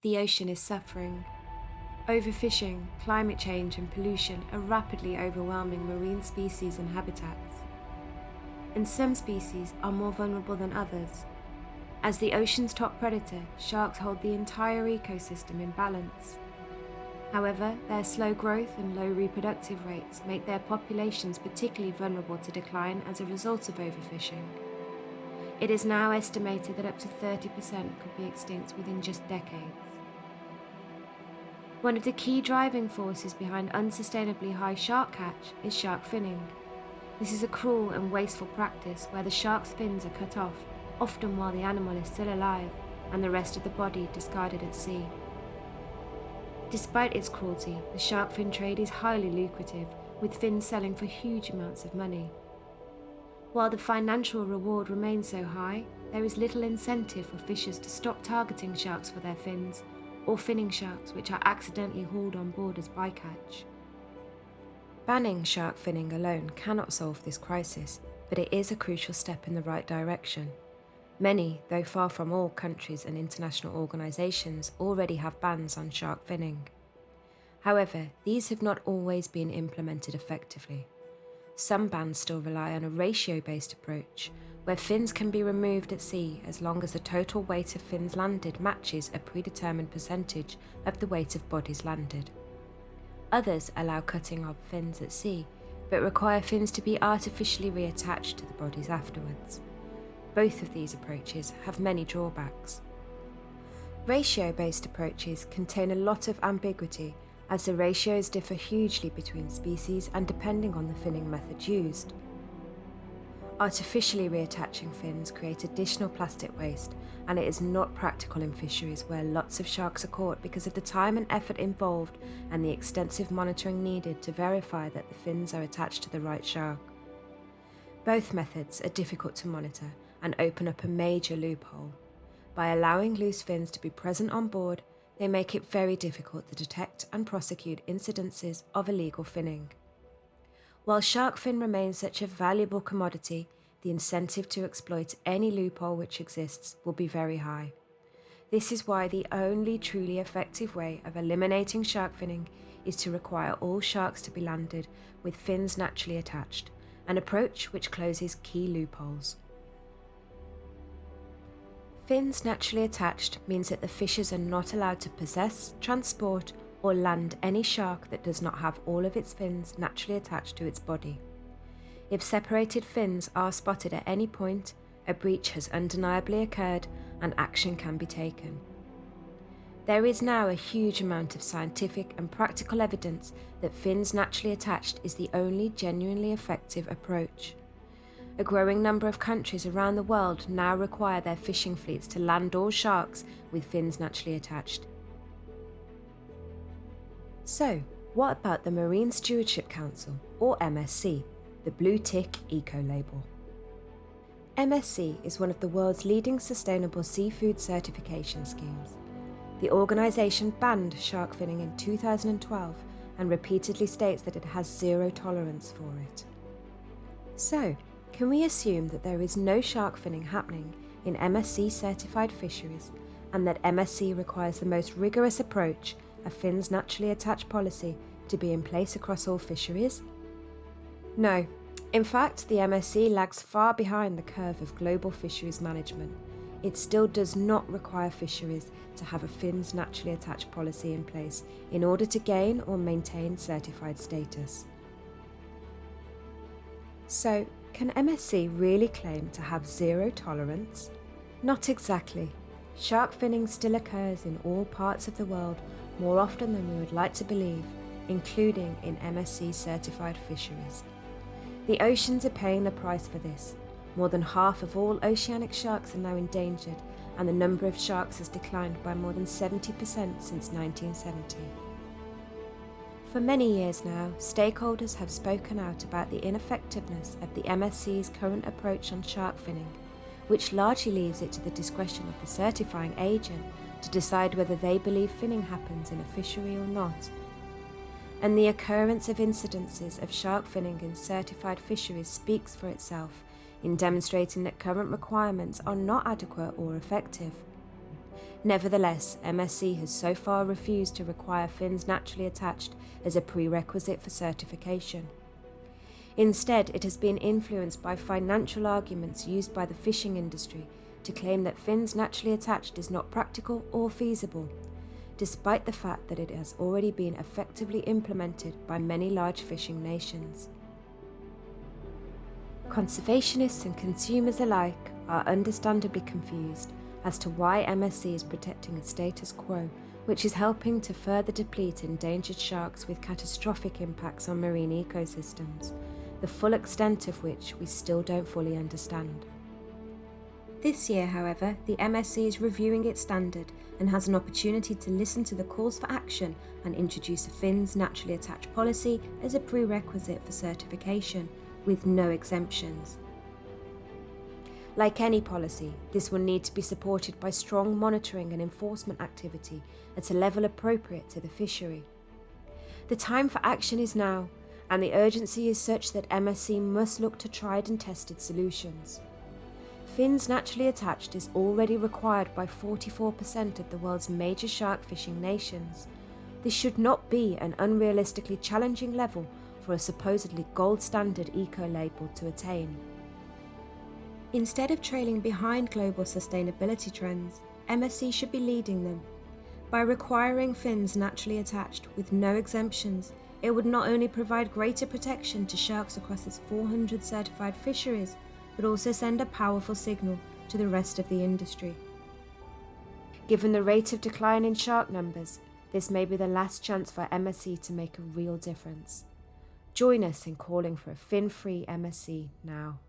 The ocean is suffering. Overfishing, climate change and pollution are rapidly overwhelming marine species and habitats. And some species are more vulnerable than others. As the ocean's top predator, sharks hold the entire ecosystem in balance. However, their slow growth and low reproductive rates make their populations particularly vulnerable to decline as a result of overfishing. It is now estimated that up to 30% could be extinct within just decades. One of the key driving forces behind unsustainably high shark catch is shark finning. This is a cruel and wasteful practice where the shark's fins are cut off, often while the animal is still alive, and the rest of the body discarded at sea. Despite its cruelty, the shark fin trade is highly lucrative, with fins selling for huge amounts of money. While the financial reward remains so high, there is little incentive for fishers to stop targeting sharks for their fins, or finning sharks which are accidentally hauled on board as bycatch. Banning shark finning alone cannot solve this crisis, but it is a crucial step in the right direction. Many, though far from all, countries and international organisations already have bans on shark finning. However, these have not always been implemented effectively. Some bans still rely on a ratio-based approach, where fins can be removed at sea as long as the total weight of fins landed matches a predetermined percentage of the weight of bodies landed. Others allow cutting of fins at sea, but require fins to be artificially reattached to the bodies afterwards. Both of these approaches have many drawbacks. Ratio-based approaches contain a lot of ambiguity, as the ratios differ hugely between species and depending on the finning method used. Artificially reattaching fins create additional plastic waste, and it is not practical in fisheries where lots of sharks are caught because of the time and effort involved and the extensive monitoring needed to verify that the fins are attached to the right shark. Both methods are difficult to monitor and open up a major loophole. By allowing loose fins to be present on board, they make it very difficult to detect and prosecute incidences of illegal finning. While shark fin remains such a valuable commodity, the incentive to exploit any loophole which exists will be very high. This is why the only truly effective way of eliminating shark finning is to require all sharks to be landed with fins naturally attached, an approach which closes key loopholes. Fins naturally attached means that the fishers are not allowed to possess, transport, or land any shark that does not have all of its fins naturally attached to its body. If separated fins are spotted at any point, a breach has undeniably occurred and action can be taken. There is now a huge amount of scientific and practical evidence that fins naturally attached is the only genuinely effective approach. A growing number of countries around the world now require their fishing fleets to land all sharks with fins naturally attached. So, what about the Marine Stewardship Council, or MSC, the blue tick eco-label? MSC is one of the world's leading sustainable seafood certification schemes. The organisation banned shark finning in 2012 and repeatedly states that it has zero tolerance for it. So, can we assume that there is no shark finning happening in MSC certified fisheries and that MSC requires the most rigorous approach, a fins naturally attached policy, to be in place across all fisheries? No. In fact, the MSC lags far behind the curve of global fisheries management. It still does not require fisheries to have a fins naturally attached policy in place in order to gain or maintain certified status. So, can MSC really claim to have zero tolerance? Not exactly. Shark finning still occurs in all parts of the world more often than we would like to believe, including in MSC certified fisheries. The oceans are paying the price for this. More than half of all oceanic sharks are now endangered, and the number of sharks has declined by more than 70% since 1970. For many years now, stakeholders have spoken out about the ineffectiveness of the MSC's current approach on shark finning, which largely leaves it to the discretion of the certifying agent to decide whether they believe finning happens in a fishery or not. And the occurrence of incidences of shark finning in certified fisheries speaks for itself in demonstrating that current requirements are not adequate or effective. Nevertheless, MSC has so far refused to require fins naturally attached as a prerequisite for certification. Instead, it has been influenced by financial arguments used by the fishing industry to claim that fins naturally attached is not practical or feasible, despite the fact that it has already been effectively implemented by many large fishing nations. Conservationists and consumers alike are understandably confused as to why MSC is protecting a status quo which is helping to further deplete endangered sharks with catastrophic impacts on marine ecosystems, the full extent of which we still don't fully understand. This year, however, the MSC is reviewing its standard and has an opportunity to listen to the calls for action and introduce a fins naturally attached policy as a prerequisite for certification, with no exemptions. Like any policy, this will need to be supported by strong monitoring and enforcement activity at a level appropriate to the fishery. The time for action is now, and the urgency is such that MSC must look to tried and tested solutions. Fins naturally attached is already required by 44% of the world's major shark fishing nations. This should not be an unrealistically challenging level for a supposedly gold standard eco-label to attain. Instead of trailing behind global sustainability trends, MSC should be leading them. By requiring fins naturally attached with no exemptions, it would not only provide greater protection to sharks across its 400 certified fisheries, but also send a powerful signal to the rest of the industry. Given the rate of decline in shark numbers, this may be the last chance for MSC to make a real difference. Join us in calling for a fin-free MSC now.